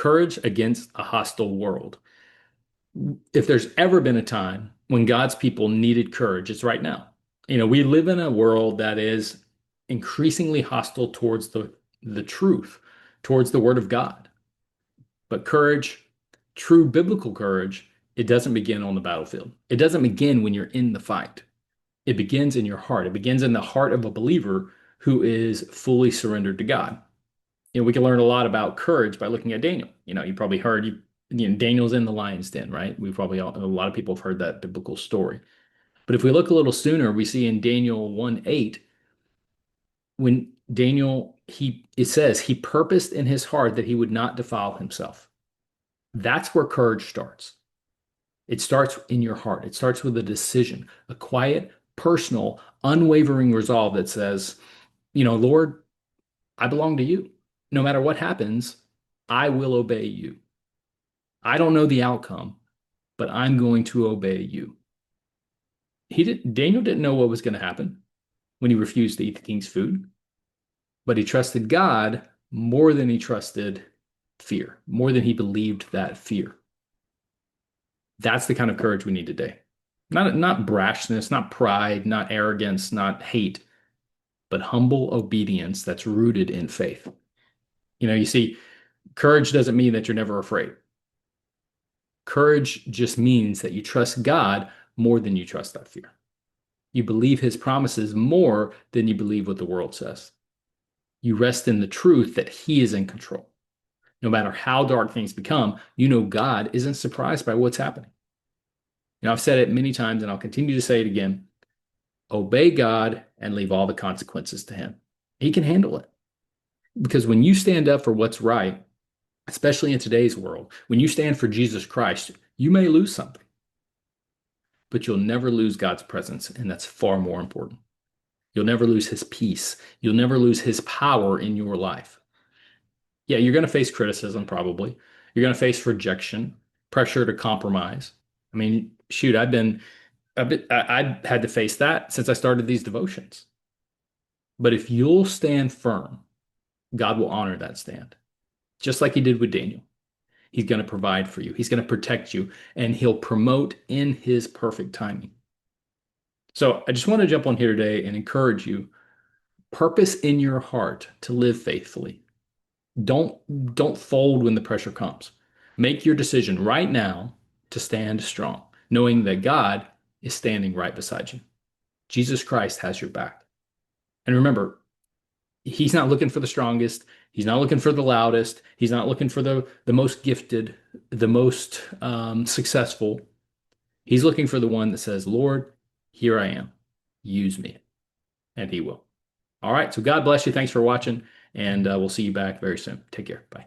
courage against a hostile world. If there's ever been a time when God's people needed courage, it's right now. We live in a world that is increasingly hostile towards the truth, towards the word of God. But courage, true biblical courage, it doesn't begin on the battlefield. It doesn't begin when you're in the fight. It begins in your heart. It begins in the heart of a believer who is fully surrendered to God. We can learn a lot about courage by looking at Daniel. You probably heard Daniel's in the lion's den, right? A lot of people have heard that biblical story. But if we look a little sooner, we see in Daniel 1:8, when Daniel, it says he purposed in his heart that he would not defile himself. That's where courage starts. It starts in your heart. It starts with a decision, a quiet, personal, unwavering resolve that says, Lord, I belong to you. No matter what happens, I will obey you. I don't know the outcome, but I'm going to obey you. Daniel didn't know what was going to happen when he refused to eat the king's food, but he trusted God more than he trusted fear, more than he believed that fear. That's the kind of courage we need today. Not brashness, not pride, not arrogance, not hate, but humble obedience that's rooted in faith. You see, courage doesn't mean that you're never afraid. Courage just means that you trust God more than you trust that fear. You believe his promises more than you believe what the world says. You rest in the truth that he is in control. No matter how dark things become, God isn't surprised by what's happening. I've said it many times and I'll continue to say it again. Obey God and leave all the consequences to him. He can handle it. Because when you stand up for what's right, especially in today's world, when you stand for Jesus Christ, you may lose something, but you'll never lose God's presence, and that's far more important. You'll never lose his peace. You'll never lose his power in your life. Yeah, you're going to face criticism, probably. You're going to face rejection, pressure to compromise. I mean, shoot, I had to face that since I started these devotions. But if you'll stand firm, God will honor that stand, just like he did with Daniel. He's going to provide for you. He's going to protect you, and he'll promote in his perfect timing. So I just want to jump on here today and encourage you, purpose in your heart to live faithfully. Don't fold when the pressure comes. Make your decision right now to stand strong, knowing that God is standing right beside you. Jesus Christ has your back. And remember, he's not looking for the strongest. He's not looking for the loudest. He's not looking for the most gifted, the most successful. He's looking for the one that says, Lord, here I am. Use me. And he will. All right. So God bless you. Thanks for watching. And we'll see you back very soon. Take care. Bye.